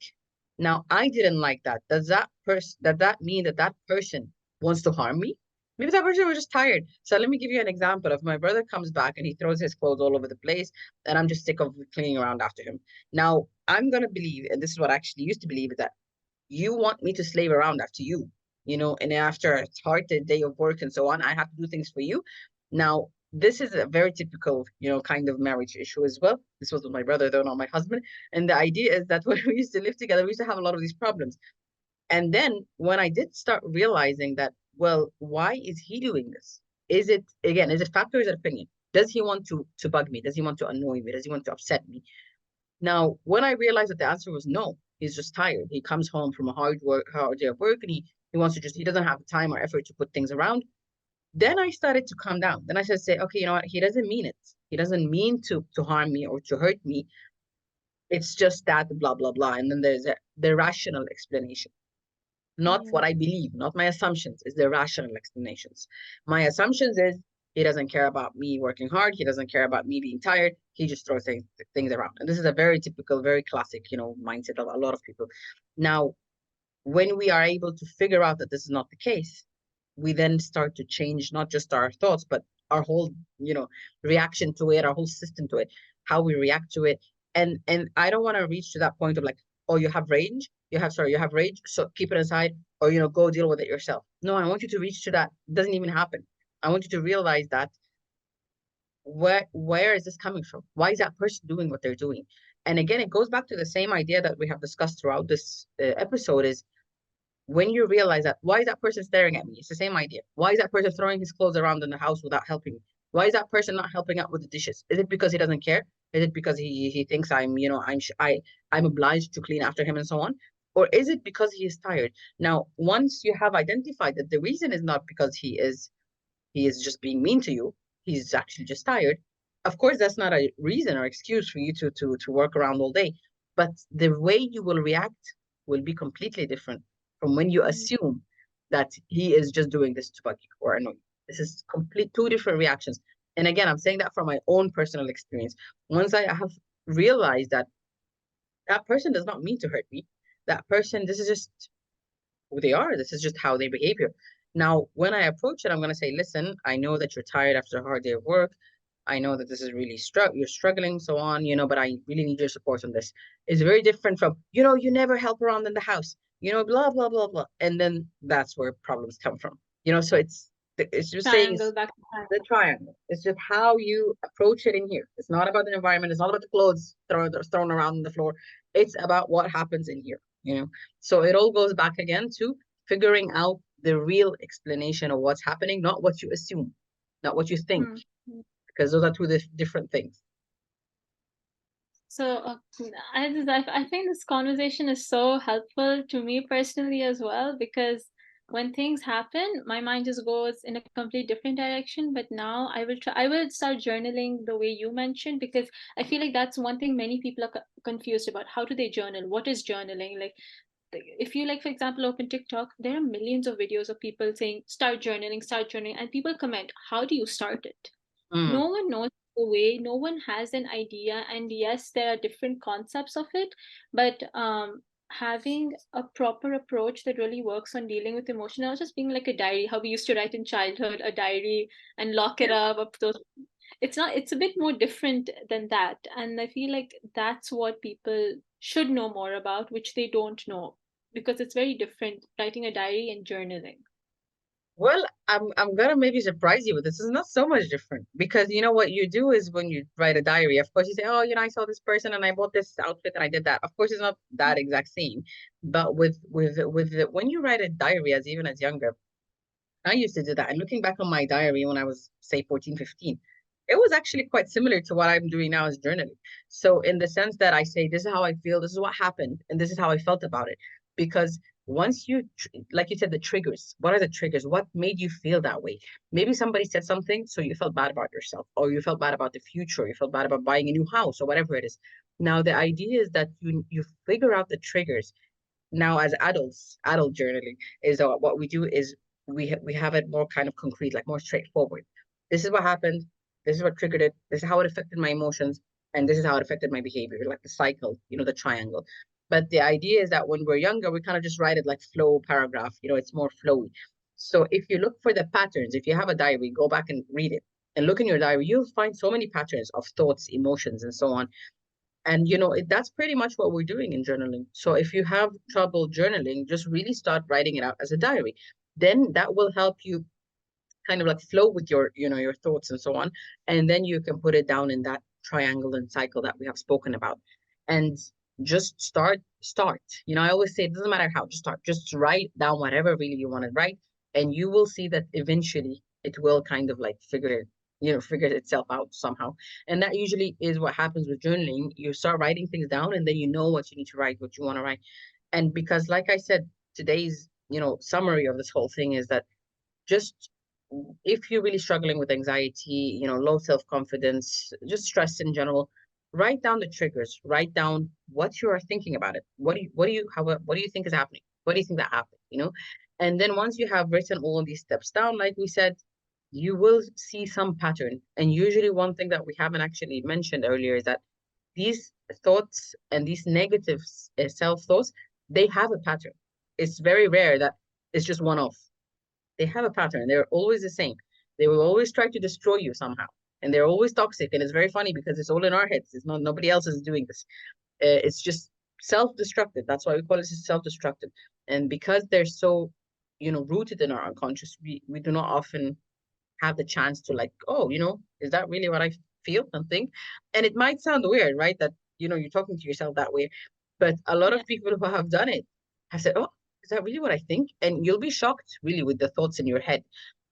Now, I didn't like that. Does that mean that that person wants to harm me? Maybe that person was just tired. So let me give you an example. If my brother comes back and he throws his clothes all over the place, and I'm just sick of cleaning around after him. Now, I'm going to believe, and this is what I actually used to believe, is that you want me to slave around after you, and after a hard day of work and so on, I have to do things for you. Now, this is a very typical, kind of marriage issue as well. This was with my brother, though, not my husband. And the idea is that when we used to live together, we used to have a lot of these problems. And then when I did start realizing that, well, why is he doing this? Is it fact or is it opinion? Does he want to bug me? Does he want to annoy me? Does he want to upset me? Now, when I realized that the answer was no, he's just tired. He comes home from a hard day of work, and he wants to he doesn't have time or effort to put things around. Then I started to calm down. Then I started to say, okay, you know what? He doesn't mean it. He doesn't mean to harm me or to hurt me. It's just that blah blah blah. And then there's the rational explanation, not Mm, what I believe, not my assumptions. It's the rational explanations. My assumptions is he doesn't care about me working hard. He doesn't care about me being tired. He just throws things around. And this is a very typical, very classic, mindset of a lot of people. Now, when we are able to figure out that this is not the case, we then start to change not just our thoughts, but our whole, reaction to it, our whole system to it, how we react to it. And I don't want to reach to that point of like, oh, you have rage, so keep it aside, or go deal with it yourself. No, I want you to reach to that. It doesn't even happen. I want you to realize that where is this coming from? Why is that person doing what they're doing? And again, it goes back to the same idea that we have discussed throughout this episode is when you realize that, why is that person staring at me? It's the same idea. Why is that person throwing his clothes around in the house without helping me? Why is that person not helping out with the dishes? Is it because he doesn't care? Is it because he thinks I'm obliged to clean after him and so on? Or is it because he is tired? Now, once you have identified that the reason is not because he is just being mean to you, he's actually just tired. Of course, that's not a reason or excuse for you to work around all day. But the way you will react will be completely different from when you mm, assume that he is just doing this to bug you or annoy you. This is complete two different reactions. And again, I'm saying that from my own personal experience. Once I have realized that that person does not mean to hurt me, that person, this is just who they are. This is just how they behave here. Now, when I approach it, I'm going to say, listen, I know that you're tired after a hard day of work. I know that this is really you're struggling, so on, but I really need your support on this. It's very different from, you never help around in the house, blah, blah, blah, blah. And then that's where problems come from. So it's just saying triangle back to the triangle. triangle. It's just how you approach it in here. It's not about the environment. It's not about the clothes thrown around on the floor. It's about what happens in here. So it all goes back again to figuring out the real explanation of what's happening, not what you assume, not what you think, Mm, mm. because those are two different things. So I think this conversation is so helpful to me personally as well, because when things happen, my mind just goes in a complete different direction. But now I will start journaling the way you mentioned, because I feel like that's one thing many people are confused about. How do they journal? What is journaling? Like, if you, like, for example, open TikTok, there are millions of videos of people saying start journaling, and people comment, how do you start it? Mm, No one knows the way, no one has an idea. And yes, there are different concepts of it, but having a proper approach that really works on dealing with emotion, not just being like a diary, how we used to write in childhood, a diary and lock it yeah. up those. It's not, it's a bit more different than that, and I feel like that's what people should know more about, which they don't know, because it's very different writing a diary and journaling. Well, I'm gonna maybe surprise you with this. It's not so much different because what you do is when you write a diary, of course you say, oh, I saw this person and I bought this outfit and I did that. Of course, it's not that exact same, but when you write a diary, as even as younger, I used to do that. And looking back on my diary when I was, say, 14, 15, it was actually quite similar to what I'm doing now as journaling. So, in the sense that I say, this is how I feel, this is what happened, and this is how I felt about it. Because once like you said, the triggers, what are the triggers? What made you feel that way? Maybe somebody said something, so you felt bad about yourself, or you felt bad about the future, you felt bad about buying a new house, or whatever it is. Now, the idea is that you figure out the triggers now as adults. Adult journaling is what we do is we have it more kind of concrete, like more straightforward. This is what happened, this is what triggered it, this is how it affected my emotions, and this is how it affected my behavior, like the cycle, the triangle. But the idea is that when we're younger, we kind of just write it like flow paragraph, it's more flowy. So if you look for the patterns, if you have a diary, go back and read it and look in your diary, you'll find so many patterns of thoughts, emotions, and so on. And that's pretty much what we're doing in journaling. So if you have trouble journaling, just really start writing it out as a diary. Then that will help you kind of like flow with your thoughts and so on. And then you can put it down in that triangle and cycle that we have spoken about. And just start. I always say it doesn't matter how, just start. Just write down whatever really you want to write. And you will see that eventually it will kind of like figure itself out somehow. And that usually is what happens with journaling. You start writing things down and then you know what you need to write, what you want to write. And because like I said, today's, summary of this whole thing is that just if you're really struggling with anxiety, low self-confidence, just stress in general, write down the triggers, write down what you are thinking about it. What do you think is happening? What do you think that happened? And then once you have written all of these steps down, like we said, you will see some pattern. And usually one thing that we haven't actually mentioned earlier is that these thoughts and these negative self-thoughts, they have a pattern. It's very rare that it's just one off. They have a pattern. They're always the same. They will always try to destroy you somehow. And they're always toxic. And it's very funny because it's all in our heads. It's not, nobody else is doing this. It's just self-destructive. That's why we call it self-destructive. And because they're so, rooted in our unconscious, we do not often have the chance to like, oh, is that really what I feel and think? And it might sound weird, right? That, you're talking to yourself that way. But a lot Yeah. of people who have done it have said, oh, is that really what I think? And you'll be shocked really with the thoughts in your head.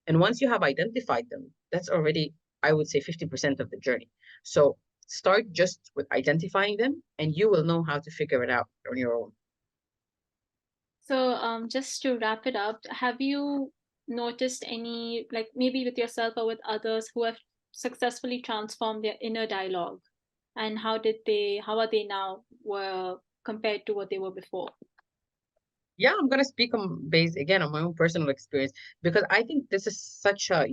And once you have identified them, that's already, I would say, 50% of the journey. So start just with identifying them and you will know how to figure it out on your own. So, just to wrap it up, have you noticed any, like maybe with yourself or with others, who have successfully transformed their inner dialogue? And how are they now compared to what they were before? Yeah, I'm gonna speak on base again on my own personal experience because I think this is such a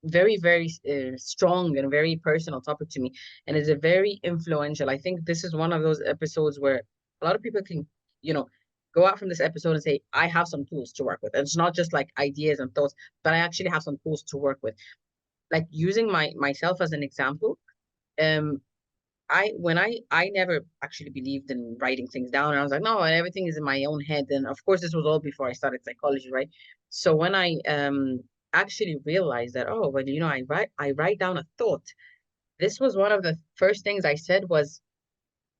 very very strong and very personal topic to me, and is a very influential. I think this is one of those episodes where a lot of people can you know go out from this episode and say, I have some tools to work with. And it's not just like ideas and thoughts, but I actually have some tools to work with. Like using myself as an example. um I never actually believed in writing things down. And I was like, no, everything is in my own head. And of course, this was all before I started psychology, right? So when I actually realized that, oh, when I write down a thought, this was one of the first things I said was,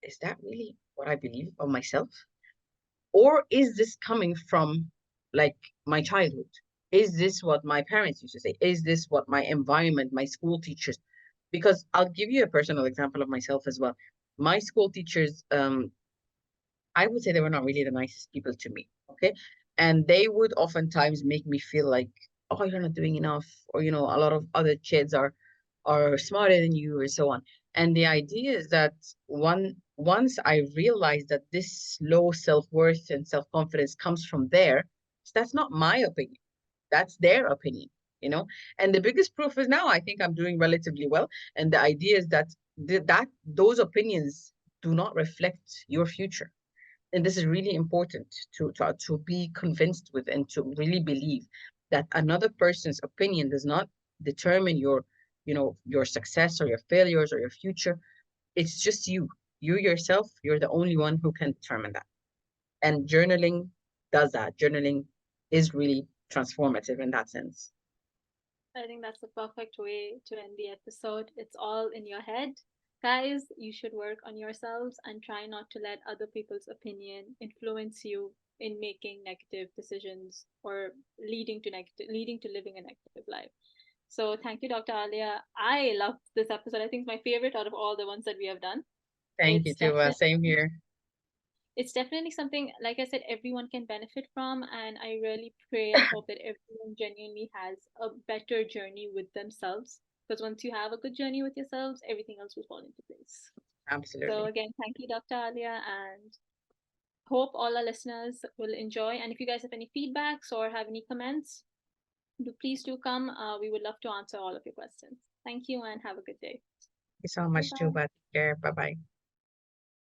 is that really what I believe of myself? Or is this coming from like my childhood? Is this what my parents used to say? Is this what my environment, my school teachers? Because I'll give you a personal example of myself as well. My school teachers, I would say they were not really the nicest people to me. Okay. And they would oftentimes make me feel like, oh, you're not doing enough, or a lot of other kids are smarter than you, or so on. And the idea is that once I realized that this low self-worth and self-confidence comes from there, that's not my opinion. That's their opinion, you know? And the biggest proof is now I think I'm doing relatively well. And the idea is that those opinions do not reflect your future. And this is really important to be convinced with and to really believe that another person's opinion does not determine your success or your failures or your future. It's just you yourself. You're the only one who can determine that. And journaling does that. Journaling is really transformative in that sense. I think that's the perfect way to end the episode. It's all in your head. Guys, you should work on yourselves and try not to let other people's opinion influence you in making negative decisions or leading to living a negative life. So thank you, Dr. Alia. I loved this episode. I think it's my favorite out of all the ones that we have done. Thank you It's too. definitely Same here. it's definitely something, like I said, everyone can benefit from. And I really pray and hope that everyone genuinely has a better journey with themselves. Because once you have a good journey with yourselves, everything else will fall into place. So, Absolutely. again, thank you, Dr. Alia, and hope all our listeners will enjoy. And if you guys have any feedbacks or have any comments, please do come. We would love to answer all of your questions. Thank you and have a good day. Thank you so Bye much, bye. Juba. Take care. Bye bye.